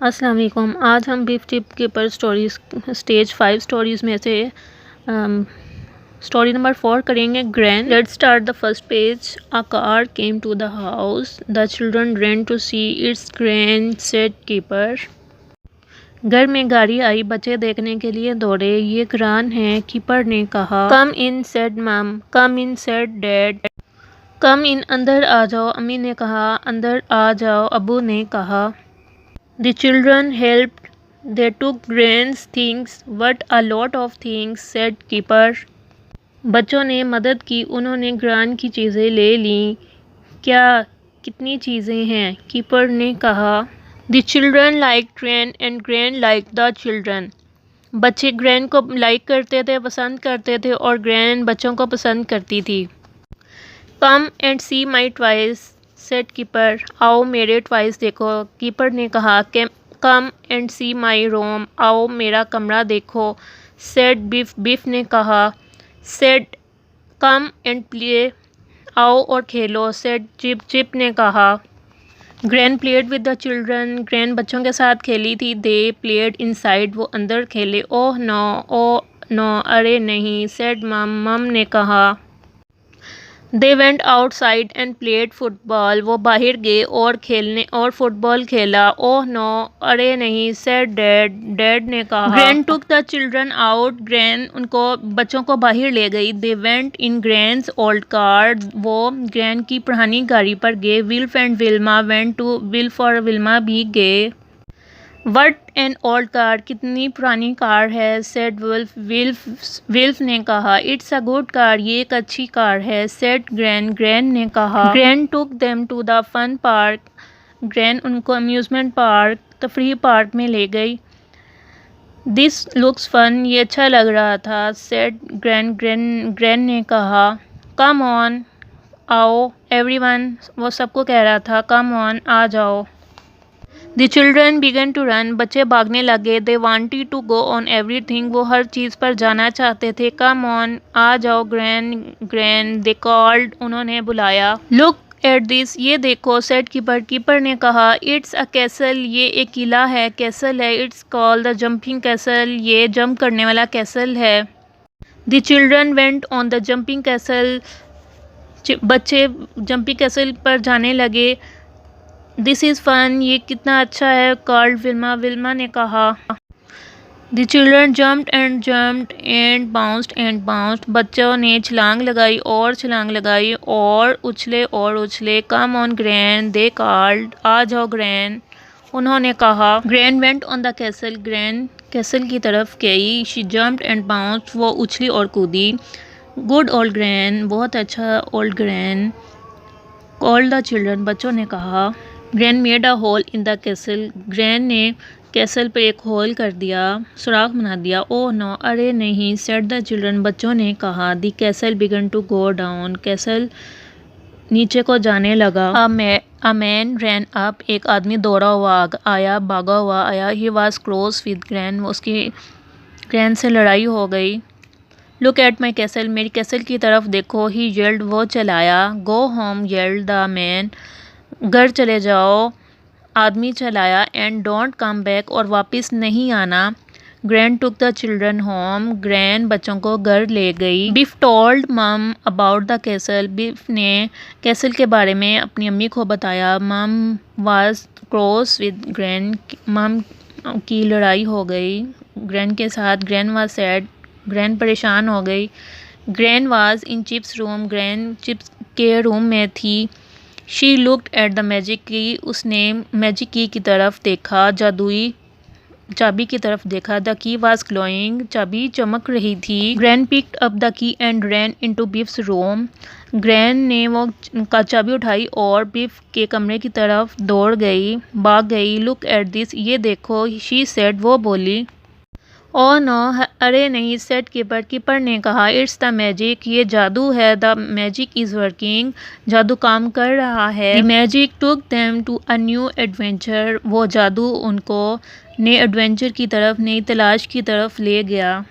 अस्सलाम वालेकुम। आज हम बीफ टिप के पर स्टोरीज़ स्टेज 5 स्टोरीज़ में से स्टोरी नंबर 4 करेंगे, Gran. Let's start the first page. A car came to the house. The children ran to see it's Gran, said Kipper. घर में गाड़ी आई, बच्चे देखने के लिए दौड़े। ये ग्रान है, कीपर ने कहा। कम इन, सेड मम। कम इन, सेड डैड। कम इन, अंदर आ जाओ, अम्मी ने कहा। अंदर आ जाओ, अबू ने कहा। The children helped. They took Gran's things. What a lot of things, said keeper. बच्चों ने मदद की, उन्होंने ग्रान की चीज़ें ले लीं। क्या कितनी चीज़ें हैं, कीपर ने कहा। The children liked Gran and Gran liked the children. बच्चे ग्रैन को लाइक करते थे, पसंद करते थे, और ग्रैन बच्चों को पसंद करती थी। Come and see my toys, said Kipper. आओ मेरे टॉयज़ देखो, कीपर ने कहा। Come and see my room. आओ मेरा कमरा देखो, सेड बीफ। बीफ ने कहा। Said come and play. आओ और खेलो, सेड चिप। चिप ने कहा। Gran played with the children. Gran बच्चों के साथ खेली थी। They played inside. वो अंदर खेले। ओह नो, अरे नहीं, सेड मम। मम ने कहा। They went outside and played football. वो बाहर गए और खेलने और फुटबॉल खेला। ओह नो, अरे नहीं, said dad. डैड ने कहा। Gran took the children out. Gran उनको बच्चों को बाहर ले गई। They went in Gran's old car. वो Gran की पुरानी गाड़ी पर गए। Wilf and Wilma went to Wilf और Wilma भी गए। What an old car, कितनी पुरानी कार है, said Wolf. विल्फ ने कहा। It's a good car, ये एक अच्छी कार है, said Gran. Gran ने कहा। Gran took them to the fun park. Gran उनको अम्यूज़मेंट पार्क, तफरीह पार्क में ले गई। This looks fun, ये अच्छा लग रहा था, said Gran. Gran ने कहा। Come on, आओ, everyone, वो सबको कह रहा था। Come on, आ जाओ। The children began to run. बच्चे भागने लगे। They wanted to go on everything. वो हर चीज़ पर जाना चाहते थे। Come on, आ जाओ Gran. They called. उन्होंने बुलाया। Look at this. ये देखो, said कीपर। कीपर ने कहा। It's a castle. ये एक किला है, कैसल है। It's called the jumping castle. ये जंप करने वाला कैसल है। The children went on the jumping castle. बच्चे जंपिंग कैसल पर जाने लगे। दिस इज़ फन, ये कितना अच्छा है, कॉल्ड विल्मा। विल्मा ने कहा। The children jumped and bounced. बच्चों ने छलांग लगाई और छलांग लगाई और उछले। Come on gran, they called. आ जाओ ग्रैन, उन्होंने कहा। Gran went on the castle. Gran castle की तरफ गई। शी जम्प्ड एंड बाउंस्ड, वो उछली और कूदी। गुड ओल्ड ग्रैन, बहुत अच्छा old Gran. Called the children, बच्चों ने कहा। Gran made a hole in the castle. Gran ने कैसल पर एक होल कर दिया, सुराख बना दिया। ओह नो, अरे नहीं, सेड द चिल्ड्रन, बच्चों ने कहा। The castle began to go down. Castle नीचे को जाने लगा। अ मैन रैन अप, एक आदमी दौड़ा हुआ आया, भागा हुआ आया। He was close with Gran, उसकी ग्रैन से लड़ाई हो गई। लुक एट माई कैसल, मेरी कैसल की तरफ देखो। ही येल्ड, वो चलाया। Go home, yelled the man, घर चले जाओ, आदमी चलाया। एंड डोंट कम बैक, और वापस नहीं आना। Gran took the children home, gran बच्चों को घर ले गई। बिफ टोल्ड मम अबाउट द कैसल, बिफ ने कैसल के बारे में अपनी अम्मी को बताया। मम वाज क्रॉस विद ग्रैन, मम की लड़ाई हो गई ग्रैन के साथ। ग्रैन वाज सैड, ग्रैन परेशान हो गई। Gran was in chips room, gran chips के रूम में थी। She looked at the magic की, उसने मैजिक की तरफ देखा, जादुई चाबी की तरफ देखा। द की वाज ग्लोइंग, चाबी चमक रही थी। Gran picked up the key and ran into beefs room, gran ने वो का चाबी उठाई और बीफ के कमरे की तरफ दौड़ गई, भाग गई। लुक एट दिस, ये देखो, शी सेड, वो बोली। ओह नो, अरे नहीं, सेड कीपर। कीपर ने कहा। इट्स द मैजिक, ये जादू है। द मैजिक इज़ वर्किंग, जादू काम कर रहा है। The magic took them to a new adventure, वो जादू उनको नए एडवेंचर की तरफ, नई तलाश की तरफ ले गया।